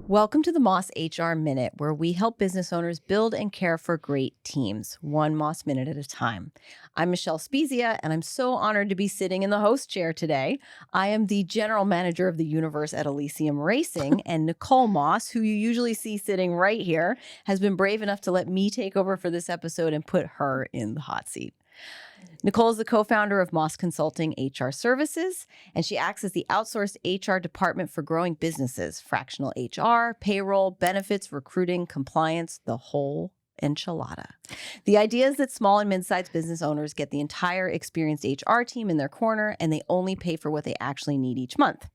Welcome to the Moss HR Minute, where we help business owners build and care for great teams, one Moss Minute at a time. I'm Michele Spiezia, and I'm so honored to be sitting in the host chair today. I am the general manager of the universe at Ellysium Racing, and Nicole Moss, who you usually see sitting right here, has been brave enough to let me take over for this episode and put her in the hot seat. Nicole is the co-founder of Moss Consulting HR Services, and she acts as the outsourced HR department for growing businesses, fractional HR, payroll, benefits, recruiting, compliance, the whole enchilada. The idea is that small and mid-sized business owners get the entire experienced HR team in their corner, and they only pay for what they actually need each month.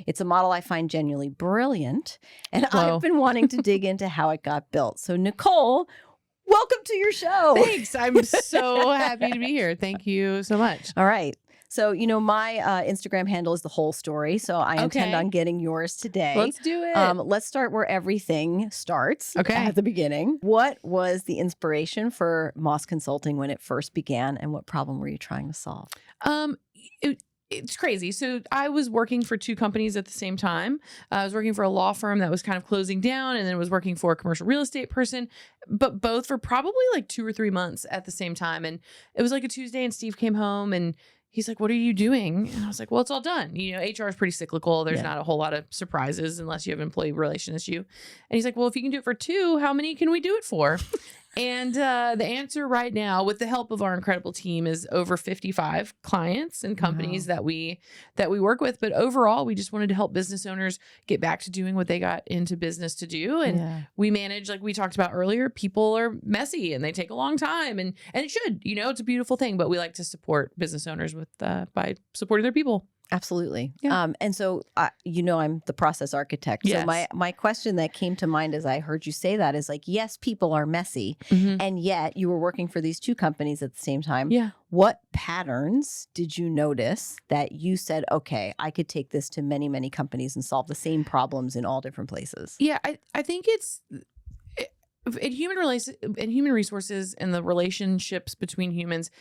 It's a model I find genuinely brilliant, and I've been wanting to dig into how it got built. So, Nicole, welcome to your show. Thanks. I'm so happy to be here. Thank you so much. All right. So, my Instagram handle is The Whole Story. So I intend on getting yours today. Let's do it. Let's start where everything starts at the beginning. What was the inspiration for Moss Consulting when it first began, and what problem were you trying to solve? It's crazy. So I was working for two companies at the same time. I was working for a law firm that was kind of closing down, and then was working for a commercial real estate person, but both for probably like 2 or 3 months at the same time. And it was like a Tuesday, and Steve came home and he's like, "What are you doing?" And I was like, "Well, it's all done. HR is pretty cyclical. There's not a whole lot of surprises unless you have an employee relation issue." And he's like, "Well, if you can do it for 2, how many can we do it for?" And the answer right now, with the help of our incredible team, is over 55 clients and companies that we work with. But overall, we just wanted to help business owners get back to doing what they got into business to do. And we manage, like we talked about earlier, people are messy and they take a long time, and it should, it's a beautiful thing. But we like to support business owners with by supporting their people. Absolutely. Yeah. And so, I'm the process architect. Yes. So my question that came to mind as I heard you say that is like, yes, people are messy. And yet you were working for these two companies at the same time. Yeah. What patterns did you notice that you said, okay, I could take this to many, many companies and solve the same problems in all different places? Yeah, I think it's in human resources and the relationships between humans.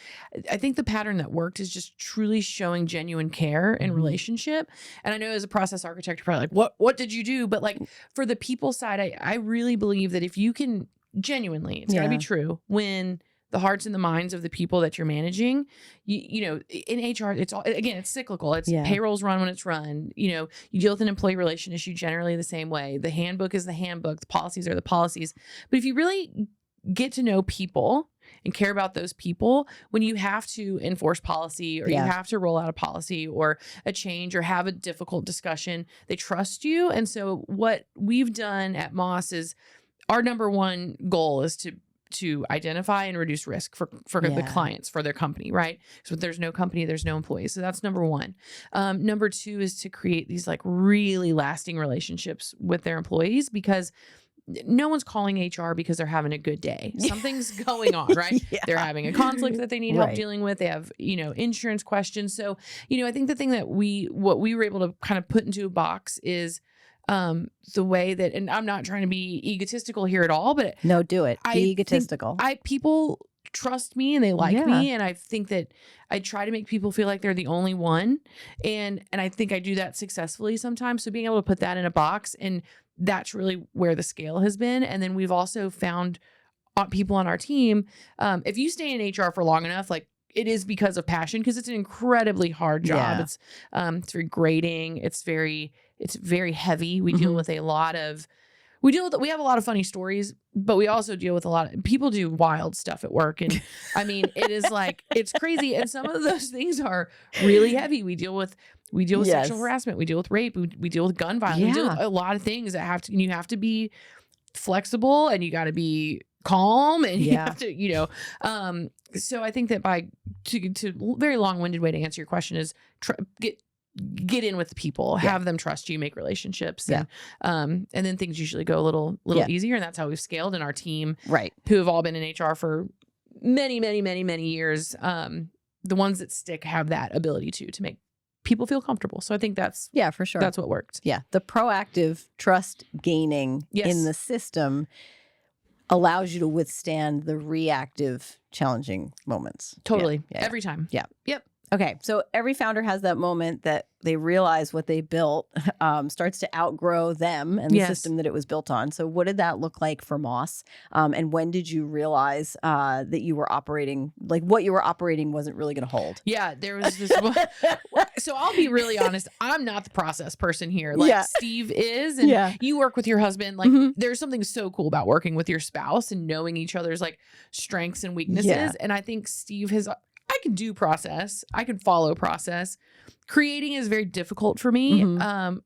I think the pattern that worked is just truly showing genuine care in relationship. And I know as a process architect, you're probably like, what did you do? But like for the people side, I really believe that if you can genuinely, it's gotta be true, when the hearts and the minds of the people that you're managing, in HR, it's cyclical. It's payrolls run when it's run. You deal with an employee relation issue generally the same way. The handbook is the handbook. The policies are the policies. But if you really get to know people and care about those people, when you have to enforce policy or you have to roll out a policy or a change or have a difficult discussion, they trust you. And so what we've done at Moss is our number one goal is to identify and reduce risk for the clients, for their company, right? So there's no company, there's no employees. So that's number one. Number two is to create these like really lasting relationships with their employees, because no one's calling HR because they're having a good day. Something's going on, right? They're having a conflict that they need help dealing with. They have, insurance questions. So, I think the thing that what we were able to kind of put into a box is the way that, and I'm not trying to be egotistical here at all, but no, do it. Be egotistical. People trust me and they like me. And I think that I try to make people feel like they're the only one. And I think I do that successfully sometimes. So being able to put that in a box, and that's really where the scale has been. And then we've also found people on our team. If you stay in HR for long enough, like, it is because of passion, because it's an incredibly hard job. It's very grating. It's very heavy. We deal with we have a lot of funny stories, but we also deal with a lot of people do wild stuff at work. And I mean, it is like, it's crazy. And some of those things are really heavy. We deal with sexual harassment. We deal with rape. We deal with gun violence. We deal with a lot of things that you have to be flexible, and you got to be calm, and you have to, so I think that to very long-winded way to answer your question is get in with the people, have them trust you, make relationships. And then things usually go a little easier. And that's how we've scaled in our team, who have all been in HR for many, many, many, many years. The ones that stick have that ability to make people feel comfortable. So I think that's, for sure. That's what worked. Yeah. The proactive trust gaining in the system allows you to withstand the reactive challenging moments. Totally. Every time. Yeah. Yep. Okay, so every founder has that moment that they realize what they built starts to outgrow them and the Yes. system that it was built on. So what did that look like for Moss? And when did you realize that you were operating, like what you were operating wasn't really going to hold? Yeah, there was this one. So I'll be really honest. I'm not the process person here. Like Yeah. Steve is, and you work with your husband. Like there's something so cool about working with your spouse and knowing each other's like strengths and weaknesses. Yeah. And I think Steve has, I can do process. I can follow process. Creating is very difficult for me.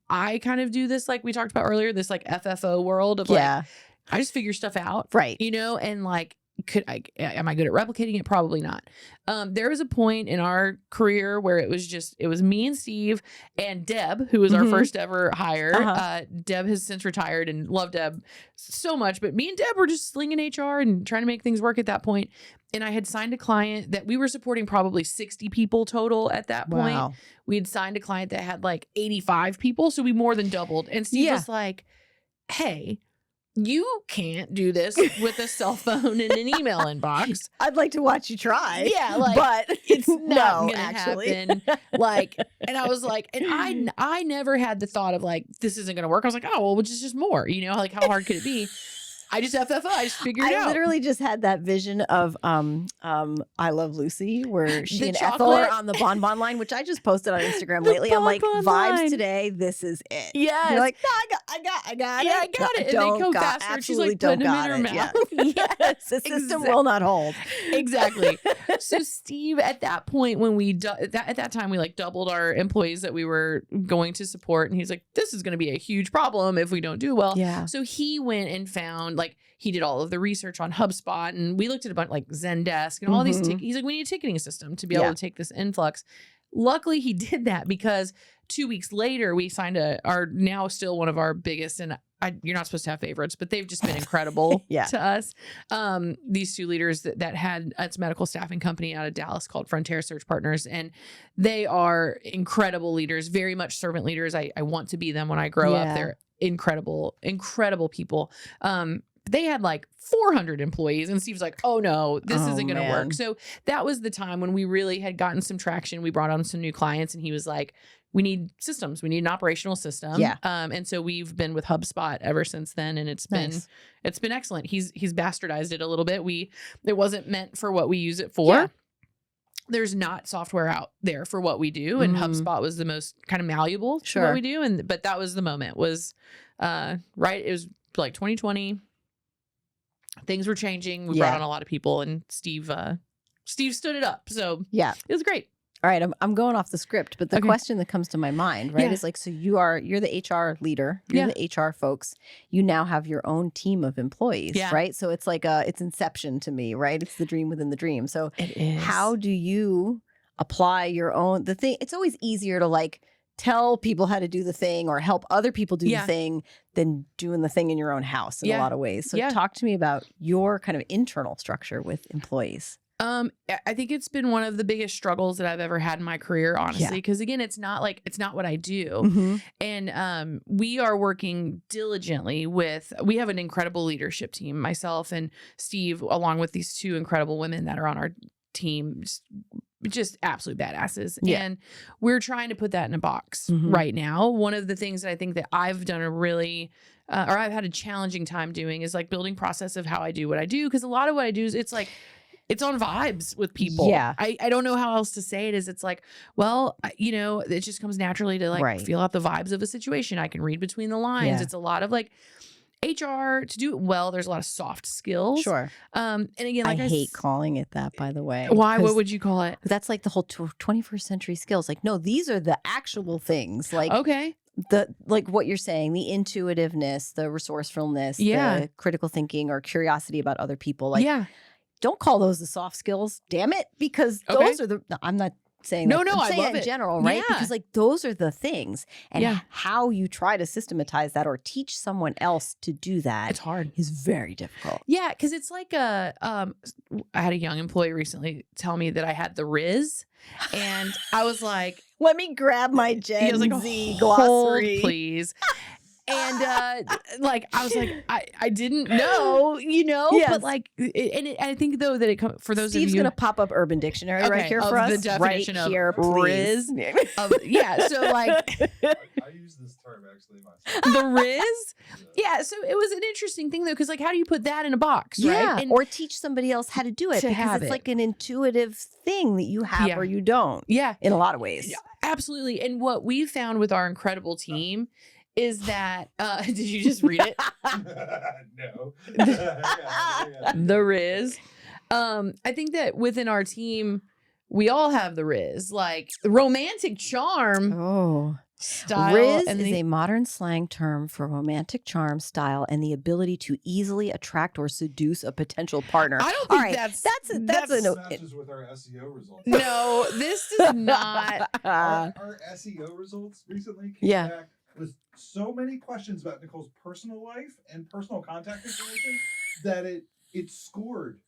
I kind of do this, like we talked about earlier, this like FFO world of like, I just figure stuff out. Right. You know, and like, am I good at replicating it? Probably not. There was a point in our career where it was me and Steve and Deb, who was our first ever hire. Deb has since retired, and love Deb so much, but me and Deb were just slinging HR and trying to make things work at that point. And I had signed a client that we were supporting probably 60 people total at that point. Wow. We had signed a client that had like 85 people. So we more than doubled. And Steve was like, hey, you can't do this with a cell phone and an email inbox. I'd like to watch you try. Yeah, like, but it's not no, gonna actually. happen. Like, and I was like, and I never had the thought of like, this isn't gonna work. I was like, oh well, which is just more, you know, like how hard could it be? I just FFO. I just figured it out. I literally just had that vision of I Love Lucy, where she The and Ethel are chocolate. on the bonbon line, which I just posted on Instagram lately. I'm like, bonbon vibes line. today. This is it. Yes. You're like, no, I got Yeah, it. I got No, it. And don't they go got- faster, and she's like absolutely putting don't them in her got mouth. it. Yeah. Yes, the system will not hold. Exactly. So Steve, at that point, when we at that time we like doubled our employees that we were going to support, and he's like, this is going to be a huge problem if we don't do well. Yeah. So he went and found, like, he did all of the research on HubSpot, and we looked at a bunch like Zendesk and all these. He's like, we need a ticketing system to be able to take this influx. Luckily, he did that, because 2 weeks later we signed our now still one of our biggest, and you're not supposed to have favorites, but they've just been incredible to us. These two leaders that had, it's a medical staffing company out of Dallas called Frontier Search Partners. And they are incredible leaders, very much servant leaders. I want to be them when I grow up. They're incredible, incredible people. They had like 400 employees, and Steve's like, oh no, this isn't going to work. So that was the time when we really had gotten some traction. We brought on some new clients, and he was like, we need systems. We need an operational system. Yeah. And so we've been with HubSpot ever since then, and it's been excellent. He's bastardized it a little bit. It wasn't meant for what we use it for. Yeah. There's not software out there for what we do, and HubSpot was the most kind of malleable to what we do. But that was the moment, was right. It was like 2020. Things were changing. We brought on a lot of people, and Steve stood it up. So it was great. All right, I'm going off the script, but the question that comes to my mind, right, is like, so you're the HR leader, you're the HR folks. You now have your own team of employees, right? So it's like it's Inception to me, right? It's the dream within the dream. So it is. How do you apply your own the thing? It's always easier to like tell people how to do the thing or help other people do the thing than doing the thing in your own house in a lot of ways. So talk to me about your kind of internal structure with employees. I think it's been one of the biggest struggles that I've ever had in my career, honestly, because again, it's not what I do. And we are working diligently we have an incredible leadership team, myself and Steve, along with these two incredible women that are on our team, just absolute badasses. And we're trying to put that in a box right now. One of the things that I think that I've done a really or I've had a challenging time doing is like building process of how I do what I do. Because a lot of what I do is it's on vibes with people. Yeah. I don't know how else to say it. It's like, well, it just comes naturally to like feel out the vibes of a situation. I can read between the lines. It's a lot of like HR to do it well. There's a lot of soft skills. Sure. And again, like I hate calling it that, by the way. Why? What would you call it? That's like the whole 21st century skills. Like, no, these are the actual things. Like, like what you're saying, the intuitiveness, the resourcefulness, the critical thinking or curiosity about other people. Like, don't call those the soft skills, damn it, because those are the. No, I'm not saying that. I'm saying I love in it. general, right? Because like those are the things, and how you try to systematize that or teach someone else to do that, it's hard. Is very difficult. Yeah, because it's like I had a young employee recently tell me that I had the Riz, and I was like, let me grab my Gen like, Z glossary, please. like, I was like, I didn't know, Yes. but like, I think though that for those Steve's of you, going to pop up Urban Dictionary right here of for us. the definition right of here, please. Riz, so like I use this term actually myself. the Riz, yeah. So it was an interesting thing though, because like, how do you put that in a box, Yeah, right? And or teach somebody else how to do it to because have it's it. like an intuitive thing that you have Yeah. or you don't yeah, in a lot of ways. absolutely. And what we found with our incredible team is that did you just read it? No. The Riz. I think that within our team, we all have the Riz, like the romantic charm Oh, style. Riz and is the- a modern slang term for romantic charm, style, and the ability to easily attract or seduce a potential partner. I don't All think right, that's that's This an matches with our SEO results. no. This is not. Our SEO results recently came Yeah. back with so many questions about Nicole's personal life and personal contact information that it scored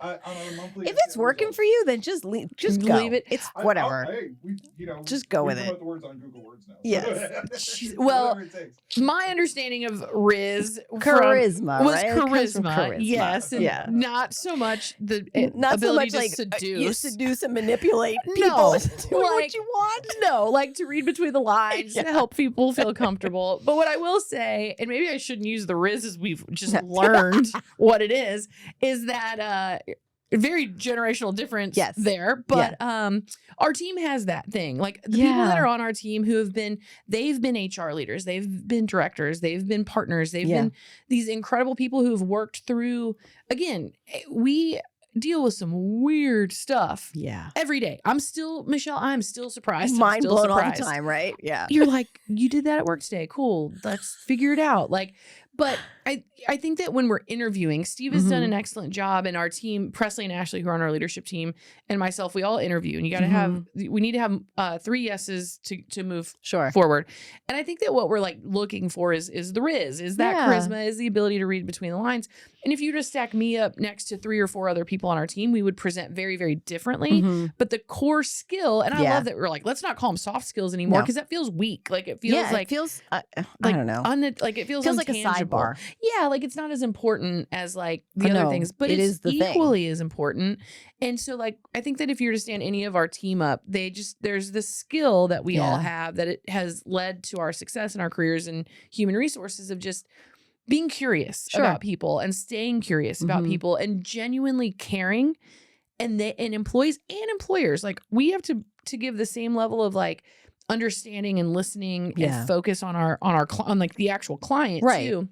on our monthly. If it's working for you, then just leave go. Leave it. It's whatever. Just go with it. Promote the words on Google Words now. Yes. Well, Whatever it takes. My understanding of Riz Charisma, was right? It comes from charisma, yes, and Yeah. not so much the Not so ability much to like you seduce. seduce and manipulate No, people into doing what like- you want. No, like to read between the lines Yeah. to help people feel comfortable. But what I will say, and maybe I shouldn't use the Riz as we've just learned what it is that very generational difference Yes. there. But our team has that thing. Like the people that are on our team who they've been HR leaders, they've been directors, they've been partners, they've been these incredible people who've worked through, again, we deal with some weird stuff Yeah. every day. Michelle, I'm still surprised. Mind I'm still blown all the surprised. time, right? Yeah. You're like, you did that at work today. Cool. Let's figure it out. Like, but I think that when we're interviewing, Steve has done an excellent job, and our team, Presley and Ashley, who are on our leadership team, and myself, we all interview, and you got to we need to have 3 yeses to move forward. And I think that what we're like looking for is the Riz, is that charisma, is the ability to read between the lines. And if you just stack me up next to 3 or 4 other people on our team, we would present very, very differently. But the core skill, and I love that we're like, let's not call them soft skills anymore, because that feels weak. Like it feels like it feels I like don't know. like it feels like a intangible. sidebar. Yeah, like it's not as important as like the other things, but it it's is the thing. equally as important. And so like I think that if you were to stand any of our team up, there's this skill that we all have that it has led to our success in our careers in human resources of just being curious about people and staying curious about people and genuinely caring. And employees and employers, like we have to give the same level of like understanding and listening and focus on like the actual client too.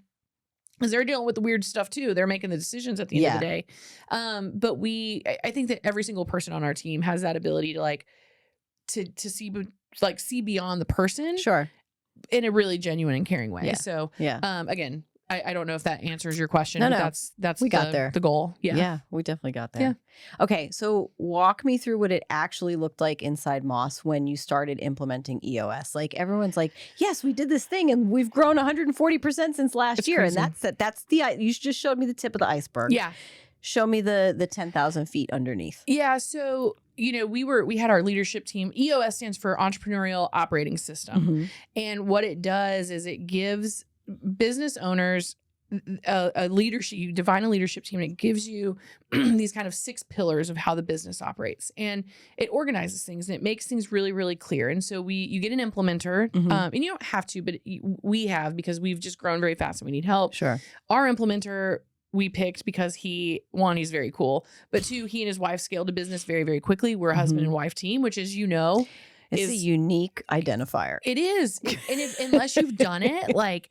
Because they're dealing with the weird stuff too. They're making the decisions at the end of the day. But I think that every single person on our team has that ability to like to see beyond the person, in a really genuine and caring way. So again, I don't know if that answers your question. No, but no. that's We got there. the goal. Yeah, we definitely got there. Okay, so walk me through what it actually looked like inside Moss when you started implementing EOS. Like everyone's like, yes, we did this thing and we've grown 140% since last year. Crazy. And that's you just showed me the tip of the iceberg. Yeah. Show me the 10,000 feet underneath. Yeah. So, we had our leadership team. EOS stands for Entrepreneurial Operating System. And what it does is it gives business owners a leadership, you define a leadership team, and it gives you these kind of 6 pillars of how the business operates, and it organizes things and it makes things really, really clear. And so you get an implementer, and you don't have to, but we have, because we've just grown very fast and we need help. Sure. Our implementer we picked because he's very cool, but 2, he and his wife scaled a business very, very quickly. We're a husband and wife team, which is, It's a unique identifier. It is. And unless you've done it, like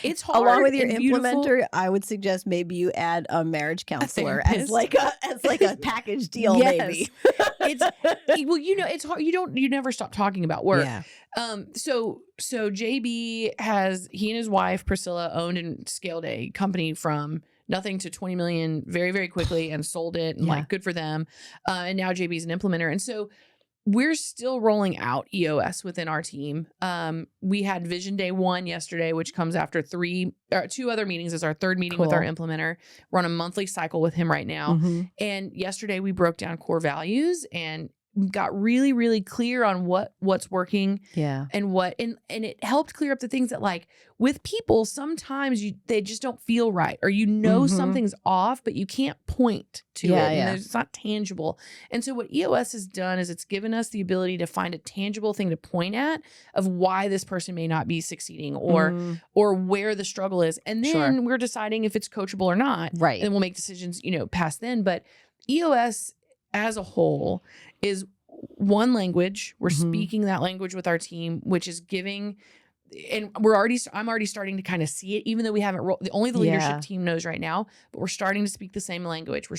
it's hard. Along with your and beautiful. implementer, I would suggest maybe you add a marriage counselor as like a package deal, maybe. It's it's hard. You never stop talking about work. Yeah. So JB he and his wife Priscilla owned and scaled a company from nothing to 20 million very, very quickly and sold it, and like good for them. And now JB's an implementer. And so we're still rolling out EOS within our team. We had Vision Day 1 yesterday, which comes after 2 other meetings. Is our 3rd meeting with our implementer. We're on a monthly cycle with him right now. And yesterday we broke down core values, and got really, really clear on what's working Yeah. and it helped clear up the things that, like, with people, sometimes they just don't feel right, or something's off, but you can't point to it, and it's not tangible. And so what EOS has done is it's given us the ability to find a tangible thing to point at of why this person may not be succeeding, or where the struggle is, and then we're deciding if it's coachable or not. Right. And we'll make decisions, past then. But EOS as a whole is one language. We're speaking that language with our team, which is giving, and I'm already starting to kind of see it, even though we haven't only the leadership team knows right now, but we're starting to speak the same language. They're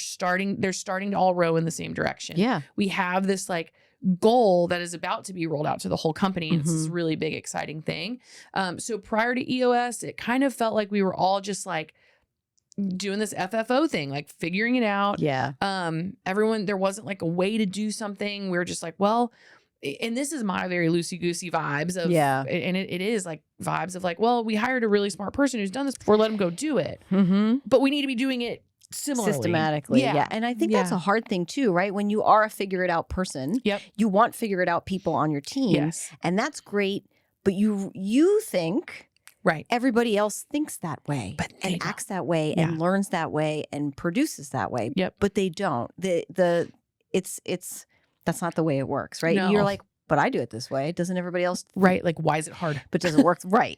starting to all row in the same direction. Yeah. We have this like goal that is about to be rolled out to the whole company. And it's this really big, exciting thing. So prior to EOS, it kind of felt like we were all just like doing this FFO thing, like figuring it out. Yeah. There wasn't like a way to do something. We were just like, well, and this is my very loosey-goosey vibes of, and it is like vibes of like, well, we hired a really smart person who's done this before, let him go do it. But we need to be doing it similarly. Systematically. Yeah. And I think that's a hard thing too, right? When you are a figure it out person, you want figure it out people on your team. Yes. And that's great. But you think everybody else thinks that way, and acts that way, and learns that way, and produces that way. But they don't. That's not the way it works, right? No. You're like, but I do it this way. Doesn't everybody else? Right. Like, why is it hard? But does it work? Right.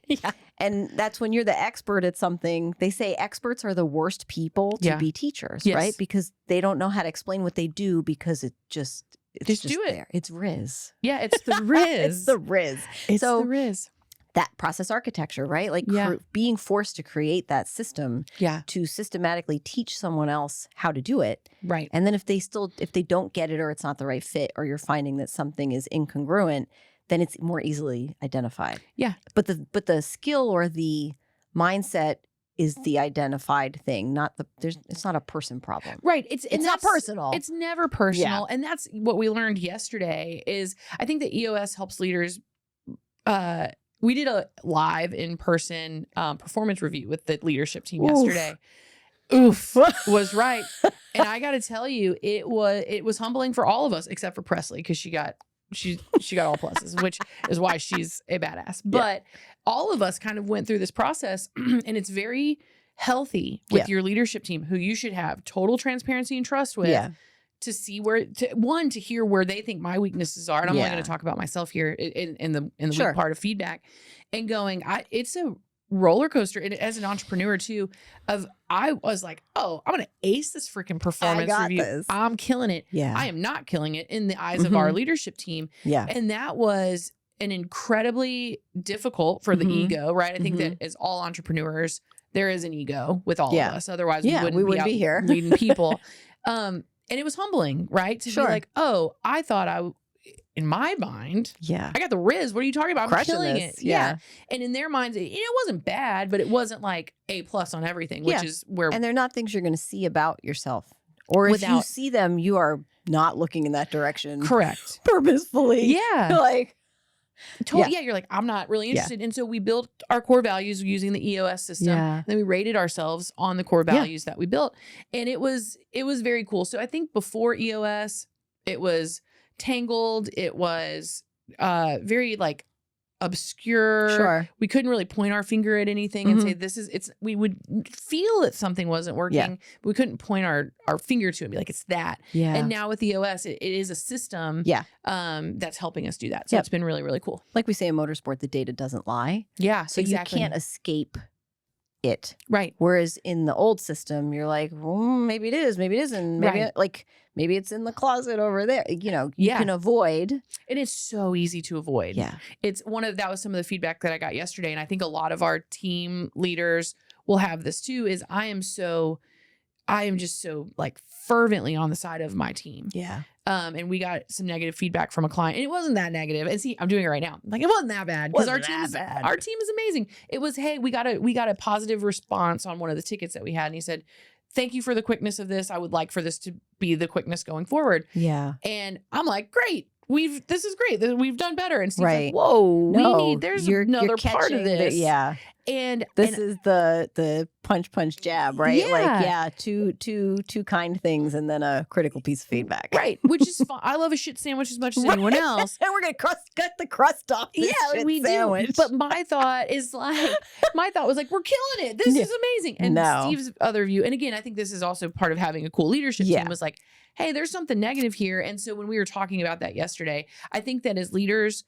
And that's when you're the expert at something. They say experts are the worst people to be teachers, right? Because they don't know how to explain what they do, because it's just do it. There. It's Riz. Yeah, it's the Riz. It's the Riz. It's the Riz. That process architecture, right? Like being forced to create that system to systematically teach someone else how to do it. Right. And then if they don't get it, or it's not the right fit, or you're finding that something is incongruent, then it's more easily identified. Yeah. But the skill or the mindset is the identified thing, it's not a person problem. Right. It's not personal. It's never personal. And that's what we learned yesterday is I think that EOS helps leaders. We did a live in-person performance review with the leadership team yesterday. Oof was right. And I got to tell you, it was humbling for all of us, except for Presley, because she got all pluses, which is why she's a badass. But all of us kind of went through this process, and it's very healthy with your leadership team, who you should have total transparency and trust with. To see to hear where they think my weaknesses are. And I'm only going to talk about myself here in the weak part of feedback, and going, it's a roller coaster. And as an entrepreneur too, I was like, oh, I'm going to ace this freaking performance review. I'm killing it. I am not killing it in the eyes of our leadership team. And that was an incredibly difficult for the ego, right? I think that as all entrepreneurs, there is an ego with all of us. Otherwise we wouldn't be here leading people. And it was humbling, right? To be like, oh, I thought in my mind, I got the Riz. What are you talking about? I'm killing it. Yeah. And in their minds, it wasn't bad, but it wasn't like A+ on everything, which is where. And they're not things you're going to see about yourself. Or if you see them, you are not looking in that direction. Correct. Purposefully. Yeah. Like. You're like, I'm not really interested. And so we built our core values using the EOS system. And then we rated ourselves on the core values that we built. And it was very cool. So I think before EOS, it was tangled. It was very like obscure. Sure. We couldn't really point our finger at anything and say we would feel that something wasn't working. But we couldn't point our finger to it and be like, it's that. And now with EOS, it is a system that's helping us do that. So it's been really, really cool. Like we say in motorsport, the data doesn't lie. Yeah. So you can't escape it. Right. Whereas in the old system, you're like, well, maybe it is, maybe it isn't. Maybe maybe it's in the closet over there. You can avoid. And it's so easy to avoid. Yeah. That was some of the feedback that I got yesterday. And I think a lot of our team leaders will have this too, is I am just so like fervently on the side of my team. Yeah. And we got some negative feedback from a client, and it wasn't that negative. And see, I'm doing it right now. Like, it wasn't that bad, because our team is amazing. It was, hey, we got a positive response on one of the tickets that we had, and he said, thank you for the quickness of this. I would like for this to be the quickness going forward. Yeah. And I'm like, great. This is great. We've done better. And Steve's like, whoa, there's another part of this. This is the punch jab, right? Like, Yeah. two kind things and then a critical piece of feedback. Right. Which is fun. I love a shit sandwich as much as anyone else. And we're gonna cut the crust off this shit we sandwich. do. But my thought was like, we're killing it. This is amazing. And Steve's other view, and again, I think this is also part of having a cool leadership team, was like, hey, there's something negative here. And so when we were talking about that yesterday, I think that as leaders,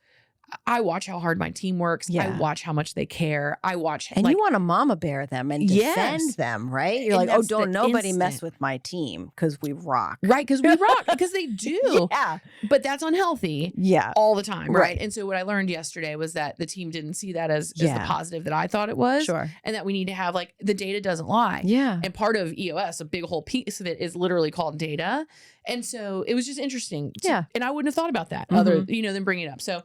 I watch how hard my team works. Yeah. I watch how much they care. I watch, and you want to mama bear them and defend them, right? You're And like, oh, that's don't the nobody mess instant. with my team because we rock. Right, because we rock, because they do. Yeah. But that's unhealthy. Yeah. All the time, Right. right? And so what I learned yesterday was that the team didn't see that as the positive that I thought it was. Sure. And that we need to have, like, the data doesn't lie. Yeah. And part of EOS, a big whole piece of it is literally called data. And so it was just interesting. And I wouldn't have thought about that other, than bringing it up. So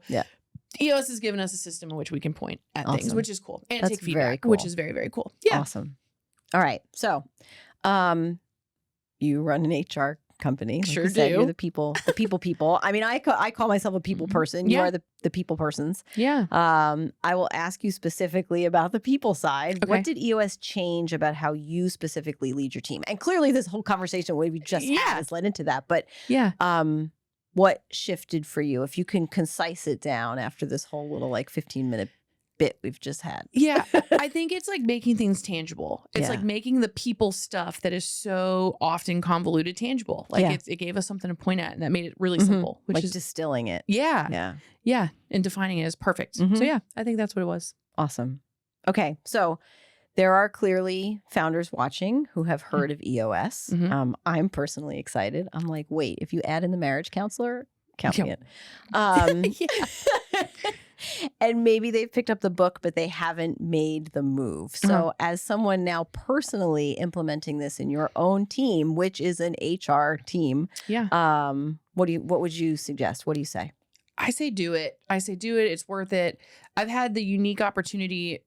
EOS has given us a system in which we can point at things, which is cool. And That's take feedback, very cool. which is very, very cool. Yeah. Awesome. All right. So, you run an HR company. Like Sure you said, do. You're the people. I mean, I call myself a people person. You Yeah. are the people persons. Yeah. I will ask you specifically about the people side. Okay. What did EOS change about how you specifically lead your team? And clearly this whole conversation we just had has led into that. But what shifted for you? If you can concise it down after this whole little 15-minute bit we've just had. Yeah. I think it's like making things tangible. It's like making the people stuff that is so often convoluted tangible. Like it gave us something to point at, and that made it really simple, which like is distilling it. Yeah. And defining it as perfect. So I think that's what it was. Awesome. Okay. So there are clearly founders watching who have heard of EOS. I'm personally excited. I'm like, wait, if you add in the marriage counselor, count me in. And maybe they've picked up the book, but they haven't made the move. So as someone now personally implementing this in your own team, which is an HR team, what would you suggest? What do you say? I say do it. It's worth it. I've had the unique opportunity,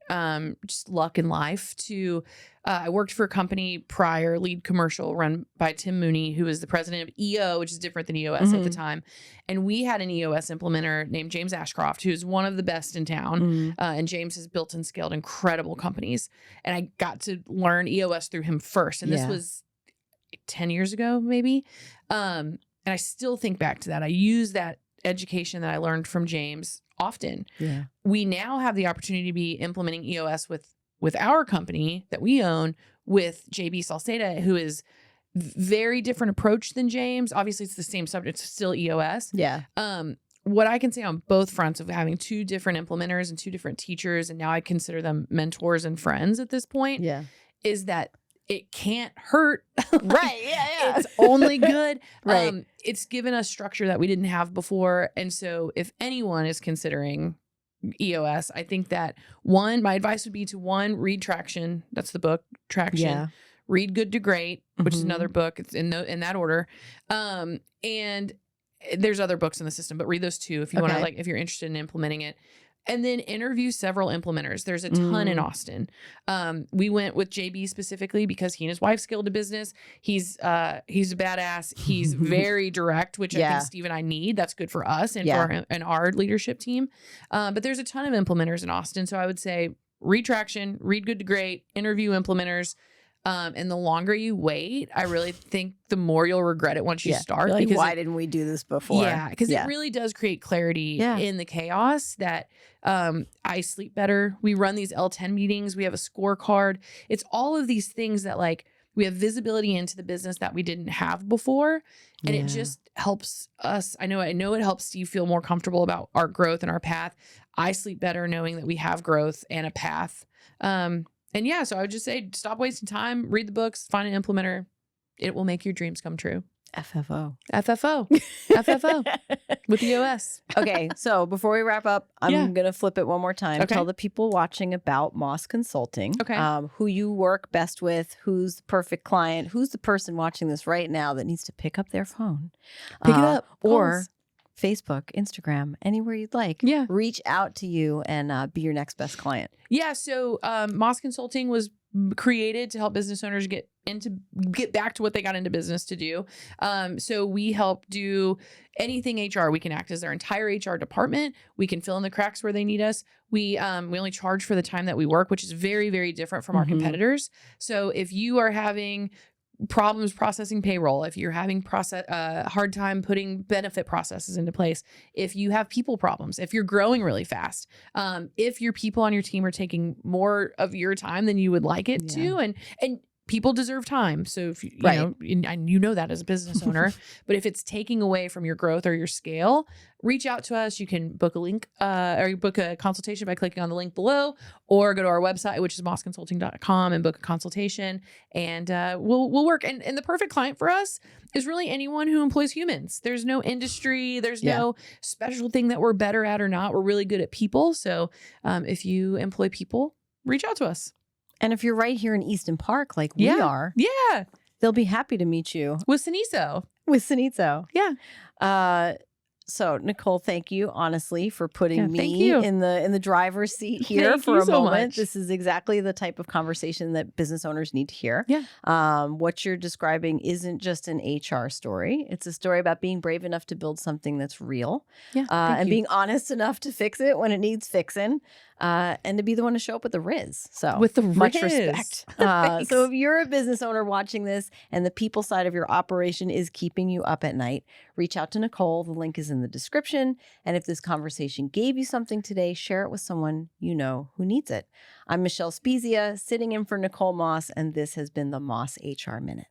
just luck in life to, I worked for a company prior, lead commercial, run by Tim Mooney, who was the president of EO, which is different than EOS at the time. And we had an EOS implementer named James Ashcroft, who's one of the best in town. And James has built and scaled incredible companies. And I got to learn EOS through him first. And this was 10 years ago, maybe. And I still think back to that. I use that education that I learned from James often. We now have the opportunity to be implementing EOS with our company that we own with JB Salceda, who is very different approach than James. Obviously, it's the same subject. It's still EOS. What I can say on both fronts of having two different implementers and two different teachers, and now I consider them mentors and friends at this point, is that it can't hurt. Right. It's only good. Right. It's given us structure that we didn't have before. And so if anyone is considering EOS, I think that my advice would be to read Traction. That's the book, Traction. Read Good to Great, which is another book. It's in that order. And there's other books in the system, but read those two if you want to, if you're interested in implementing it. And then interview several implementers. There's a ton in Austin. We went with JB specifically because he and his wife scaled a business. He's a badass. He's very direct, which I think Steve and I need. That's good for us and for our leadership team. But there's a ton of implementers in Austin. So I would say read Traction, read Good to Great, interview implementers. And the longer you wait, I really think the more you'll regret it once you start. Like, because why didn't we do this before? Yeah, because it really does create clarity in the chaos that I sleep better. We run these L10 meetings. We have a scorecard. It's all of these things that we have visibility into the business that we didn't have before. And it just helps us. I know it helps Steve feel more comfortable about our growth and our path. I sleep better knowing that we have growth and a path. And so I would just say, stop wasting time, read the books, find an implementer. It will make your dreams come true. FFO with EOS. Okay. So before we wrap up, I'm going to flip it one more time. Okay. Tell the people watching about Moss Consulting, who you work best with, who's the perfect client, who's the person watching this right now that needs to pick up their phone. Pick it up. Or Facebook, Instagram, anywhere you'd like. Yeah. Reach out to you and be your next best client. Yeah. So Moss Consulting was created to help business owners get back to what they got into business to do. So we help do anything HR. We can act as their entire HR department. We can fill in the cracks where they need us. We only charge for the time that we work, which is very, very different from our competitors. So if you are having problems processing payroll, if you're having hard time putting benefit processes into place, if you have people problems, if you're growing really fast, if your people on your team are taking more of your time than you would like it to, and people deserve time. So if you know, and you know that as a business owner, but if it's taking away from your growth or your scale, reach out to us. You can book a link or you book a consultation by clicking on the link below, or go to our website, which is mossconsulting.com, and book a consultation, and we'll work. And the perfect client for us is really anyone who employs humans. There's no industry, there's no special thing that we're better at or not. We're really good at people. So if you employ people, reach out to us. And if you're right here in Easton Park, like we are, they'll be happy to meet you with Siniso. So Nicole, thank you honestly for putting me in the driver's seat here for a moment. This is exactly the type of conversation that business owners need to hear. What you're describing isn't just an HR story. It's a story about being brave enough to build something that's real, and being honest enough to fix it when it needs fixing. And to be the one to show up with the Riz. So with the much Riz. respect. So if you're a business owner watching this and the people side of your operation is keeping you up at night, reach out to Nicole. The link is in the description. And if this conversation gave you something today, share it with someone you know who needs it. I'm Michele Spiezia, sitting in for Nicole Moss, and this has been the Moss HR Minute.